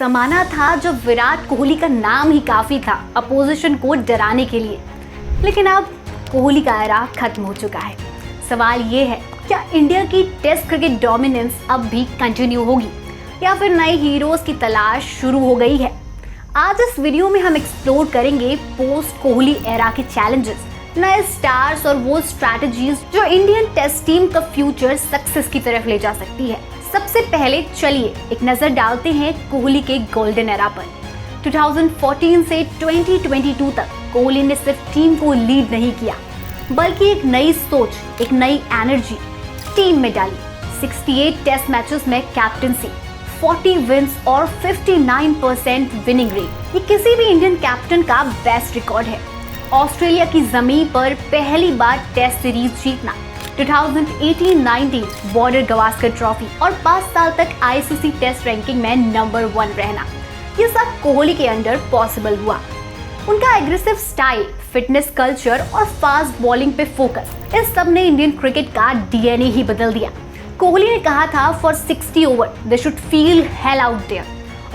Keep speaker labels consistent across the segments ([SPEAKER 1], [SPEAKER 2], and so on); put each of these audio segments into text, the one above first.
[SPEAKER 1] जमाना था जब विराट कोहली का नाम ही काफी था अपोजिशन को डराने के लिए, लेकिन अब कोहली का एरा खत्म हो चुका है। सवाल ये है, क्या इंडिया की टेस्ट क्रिकेट डोमिनेंस अब भी कंटिन्यू होगी या फिर नए हीरोज की तलाश शुरू हो गई है? आज इस वीडियो में हम एक्सप्लोर करेंगे पोस्ट कोहली एरा के चैलेंजेस, नए स्टार्स और वो स्ट्रैटेजीज जो इंडियन टेस्ट टीम का फ्यूचर सक्सेस की तरफ ले जा सकती है। सबसे पहले चलिए एक नजर डालते हैं कोहली के गोल्डन एरा पर। 2014 से 2022 तक कोहली ने सिर्फ टीम को लीड नहीं किया, बल्कि एक नई सोच, एक नई एनर्जी टीम में डाली। 68 टेस्ट मैचेस में कैप्टनसी, 40 विंस और 59% विनिंग रेट, ये किसी भी इंडियन कैप्टन का बेस्ट रिकॉर्ड है। ऑस्ट्रेलिया की जमीन पर पहली बार टेस्ट सीरीज जीतना, 2018-19 बॉर्डर गवास्कर ट्रॉफी और 5 साल तक आईसीसी टेस्ट रैंकिंग में नंबर 1 रहना, ये सब कोहली के अंडर पॉसिबल हुआ। उनका एग्रेसिव स्टाइल, फिटनेस कल्चर और फास्ट बॉलिंग पे फोकस, इस सब ने इंडियन क्रिकेट का डीएनए ही बदल दिया। कोहली ने कहा था, for 60 over they should feel hell out there,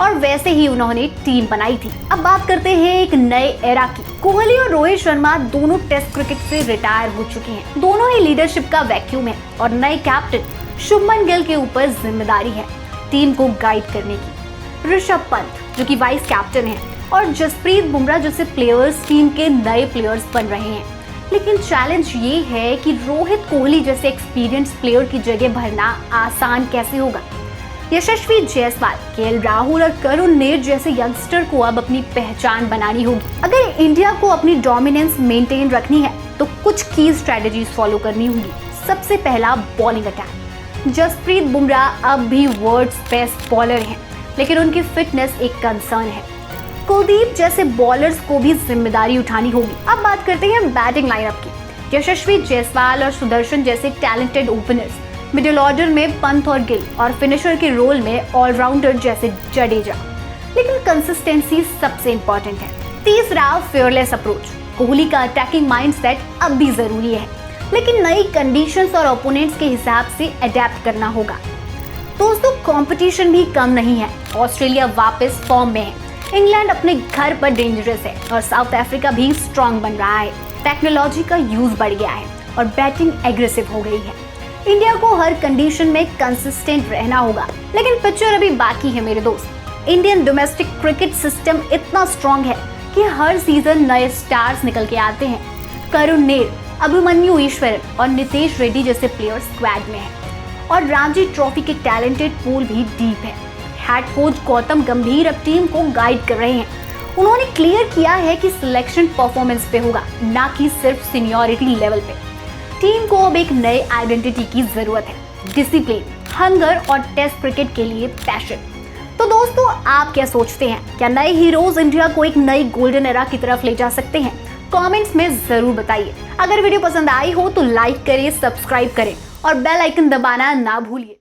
[SPEAKER 1] और वैसे ही उन्होंने टीम बनाई थी। अब बात करते हैं एक नए एरा की। कोहली और रोहित शर्मा दोनों टेस्ट क्रिकेट से रिटायर हो चुके हैं। दोनों ही लीडरशिप का वैक्यूम है और नए कैप्टन शुभमन गिल के ऊपर जिम्मेदारी है टीम को गाइड करने की। ऋषभ पंत जो कि वाइस कैप्टन है और जसप्रीत बुमराह जैसे प्लेयर्स टीम के नए प्लेयर्स बन रहे हैं। लेकिन चैलेंज ये है कि रोहित कोहली जैसे एक्सपीरियंस प्लेयर की जगह भरना आसान कैसे होगा। यशस्वी जायसवाल, केएल राहुल और करुण नेर जैसे यंगस्टर को अब अपनी पहचान बनानी होगी। अगर इंडिया को अपनी डोमिनेंस मेंटेन रखनी है तो कुछ की स्ट्रेटजीज फॉलो करनी होगी। सबसे पहला, बॉलिंग अटैक। जसप्रीत बुमराह अब भी वर्ल्ड्स बेस्ट बॉलर हैं, लेकिन उनकी फिटनेस एक कंसर्न है। कुलदीप जैसे बॉलर्स को भी जिम्मेदारी उठानी होगी। अब बात करते हैं बैटिंग लाइनअप की। यशस्वी जायसवाल और सुदर्शन जैसे टैलेंटेड ओपनर्स, मिडिल ऑर्डर में पंत और गिल, और फिनिशर के रोल में ऑलराउंडर जैसे जडेजा। लेकिन कंसिस्टेंसी सबसे इंपॉर्टेंट है। तीसरा, फेयरलेस अप्रोच। कोहली का अटैकिंग माइंडसेट अब भी जरूरी है, लेकिन नई कंडीशंस और ओपोनेंट्स के हिसाब से अडेप्ट करना होगा। दोस्तों, कंपटीशन भी कम नहीं है। ऑस्ट्रेलिया वापस फॉर्म में है, इंग्लैंड अपने घर पर डेंजरस है और साउथ अफ्रीका भी स्ट्रॉन्ग बन रहा है। टेक्नोलॉजी का यूज बढ़ गया है और बैटिंग एग्रेसिव हो गई है। इंडिया को हर कंडीशन में कंसिस्टेंट रहना होगा, लेकिन पिक्चर अभी बाकी है मेरे दोस्त। इंडियन डोमेस्टिक क्रिकेट सिस्टम इतना स्ट्रॉन्ग है कि हर सीजन नए स्टार्स निकल के आते हैं। करुण नेर, अभिमन्यु ईश्वरन और नितेश रेड्डी जैसे प्लेयर्स स्क्वाड में हैं, और रणजी ट्रॉफी के टैलेंटेड पूल भी डीप है। हेड कोच गौतम गंभीर अब टीम को गाइड कर रहे हैं। उन्होंने क्लियर किया है कि सिलेक्शन परफॉर्मेंस पे होगा, ना कि सिर्फ सीनियरिटी लेवल पे। टीम को अब एक नए आइडेंटिटी की जरूरत है, डिसिप्लिन, हंगर और टेस्ट क्रिकेट के लिए पैशन। तो दोस्तों, आप क्या सोचते हैं? क्या नए हीरोज इंडिया को एक नई गोल्डन एरा की तरफ ले जा सकते हैं? कमेंट्स में जरूर बताइए। अगर वीडियो पसंद आई हो तो लाइक करें, सब्सक्राइब करें और बेल आइकन दबाना ना भूलिए।